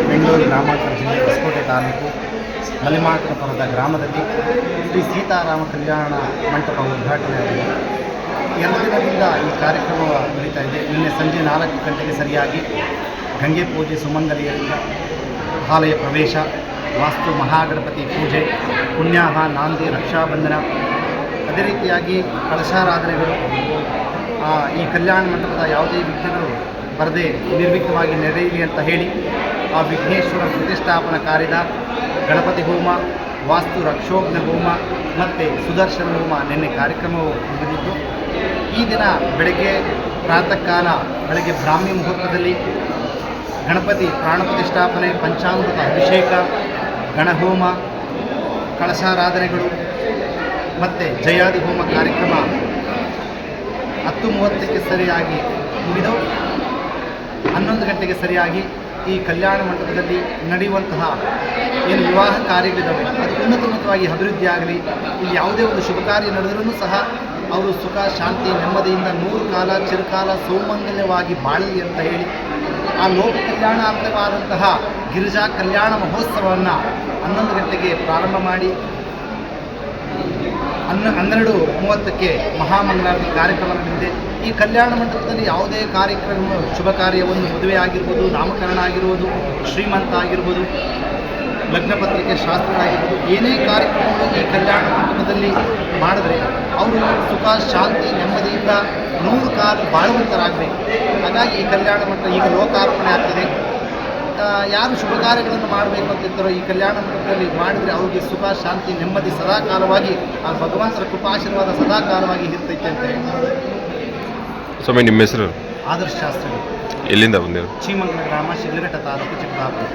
ಬೆಂಗಳೂರು ಗ್ರಾಮಾಂತರ ಜಿಲ್ಲೆ ಹೊಸಕೋಟೆ ತಾಲೂಕು ಮಲಿಮಾಕಪುರದ ಗ್ರಾಮದಲ್ಲಿ ಶ್ರೀ ಸೀತಾರಾಮ ಕಲ್ಯಾಣ ಮಂಟಪ ಉದ್ಘಾಟನೆಯಾಗಿದೆ. 2 ದಿನದಿಂದ ಈ ಕಾರ್ಯಕ್ರಮ ನಡೀತಾ ಇದೆ. ನಿನ್ನೆ ಸಂಜೆ 4 ಗಂಟೆಗೆ ಸರಿಯಾಗಿ ಗಂಗೆ ಪೂಜೆ, ಸುಮಂಗಲಿಯರಿಂದ ಆಲಯ ಪ್ರವೇಶ, ವಾಸ್ತು ಮಹಾಗಣಪತಿ ಪೂಜೆ, ಪುಣ್ಯಾಹ, ನಾಂದಿ, ರಕ್ಷಾಬಂಧನ, ಅದೇ ರೀತಿಯಾಗಿ ಕಳಶಾರಾಧನೆಗಳು, ಈ ಕಲ್ಯಾಣ ಮಂಟಪದ ಯಾವುದೇ ವಿಘ್ನಗಳು ಬರದೆ ನಿರ್ವಿಘ್ನವಾಗಿ ನಡೆಯಲಿ ಅಂತ ಹೇಳಿ ಆ ವಿಘ್ನೇಶ್ವರ ಪ್ರತಿಷ್ಠಾಪನಾ ಕಾರ್ಯದ ಗಣಪತಿ ಹೋಮ, ವಾಸ್ತು ರಕ್ಷೋಘ್ನ ಹೋಮ ಮತ್ತು ಸುದರ್ಶನ ಹೋಮ ನಿನ್ನೆ ಕಾರ್ಯಕ್ರಮವು ಮುಗಿದಿದ್ದು, ಈ ದಿನ ಬೆಳಗ್ಗೆ ಪ್ರಾತಃ ಕಾಲ ಬೆಳಗ್ಗೆ ಬ್ರಾಹ್ಮಿ ಮುಹೂರ್ತದಲ್ಲಿ ಗಣಪತಿ ಪ್ರಾಣ ಪ್ರತಿಷ್ಠಾಪನೆ, ಪಂಚಾಮೃತ ಅಭಿಷೇಕ, ಗಣಹೋಮ, ಕಳಶಾರಾಧನೆಗಳು ಮತ್ತು ಜಯಾದಿ ಹೋಮ ಕಾರ್ಯಕ್ರಮ 10:30ಕ್ಕೆ ಸರಿಯಾಗಿ ಮುಗಿದು 11 ಗಂಟೆಗೆ ಸರಿಯಾಗಿ ಈ ಕಲ್ಯಾಣ ಮಂಟಪದಲ್ಲಿ ನಡೆಯುವಂತಹ ಏನು ವಿವಾಹ ಕಾರ್ಯಗಳಿದ್ದಾವೆ ಅದು ಉನ್ನತವಾಗಿ ಅಭಿವೃದ್ಧಿ ಆಗಲಿ. ಇಲ್ಲಿ ಯಾವುದೇ ಒಂದು ಶುಭ ಕಾರ್ಯ ನಡೆದರೂ ಸಹ ಅವರು ಸುಖ, ಶಾಂತಿ, ನೆಮ್ಮದಿಯಿಂದ 100 ಕಾಲ ಚಿರಕಾಲ ಸೌಮಂಗಲ್ಯವಾಗಿ ಬಾಳಲಿ ಅಂತ ಹೇಳಿ ಆ ಲೋಕ ಕಲ್ಯಾಣಾರ್ಥವಾದಂತಹ ಗಿರಿಜಾ ಕಲ್ಯಾಣ ಮಹೋತ್ಸವವನ್ನು 11 ಗಂಟೆಗೆ ಪ್ರಾರಂಭ ಮಾಡಿ 12:30ಕ್ಕೆ ಮಹಾಮಂಗಳಾರತಿ ಕಾರ್ಯಕ್ರಮ ನಡೆದಿದೆ. ಈ ಕಲ್ಯಾಣ ಮಂಟಪದಲ್ಲಿ ಯಾವುದೇ ಕಾರ್ಯಕ್ರಮ, ಶುಭ ಕಾರ್ಯವನ್ನು, ಮದುವೆ ಆಗಿರ್ಬೋದು, ನಾಮಕರಣ ಆಗಿರ್ಬೋದು, ಶ್ರೀಮಂತ ಆಗಿರ್ಬೋದು, ಲಗ್ನ ಪತ್ರಿಕೆ ಶಾಸ್ತ್ರಗಳಾಗಿರ್ಬೋದು, ಏನೇ ಕಾರ್ಯಕ್ರಮಗಳು ಈ ಕಲ್ಯಾಣ ಮಂಟಪದಲ್ಲಿ ಮಾಡಿದ್ರೆ ಅವರು ಸುಖ, ಶಾಂತಿ, ನೆಮ್ಮದಿಯಿಂದ 100 ಕಾಲ ಬಾಳುವಂತರಾಗಬೇಕು. ಹಾಗಾಗಿ ಈ ಕಲ್ಯಾಣ ಮಂಟಪ ಈಗ ಲೋಕಾರ್ಪಣೆ ಆಗ್ತಿದೆ. ಯಾರು ಶುಭ ಕಾರ್ಯಗಳನ್ನು ಮಾಡಬೇಕು ಅಂತಿದ್ದಾರೋ ಈ ಕಲ್ಯಾಣ ಮಂಟಪದಲ್ಲಿ ಮಾಡಿದರೆ ಅವರಿಗೆ ಸುಖ, ಶಾಂತಿ, ನೆಮ್ಮದಿ ಸದಾಕಾಲವಾಗಿ ಆ ಭಗವಂತರ ಕೃಪಾಶೀರ್ವಾದ ಸದಾಕಾಲವಾಗಿ ಇರ್ತೈತೆ ಅಂತ ಹೇಳಿ. ಸ್ವಾಮಿ, ನಿಮ್ಮ ಹೆಸರು? ಆದರ್ಶ ಶಾಸ್ತ್ರಿ. ಎಲ್ಲಿಂದ ಬಂದಿರೋ? ಚೀಮಂಗಲ ಗ್ರಾಮ, ಶಿಡ್ಲಘಟ್ಟ ತಾಲೂಕು, ಚಿಕ್ಕಬಳ್ಳಾಪುರ.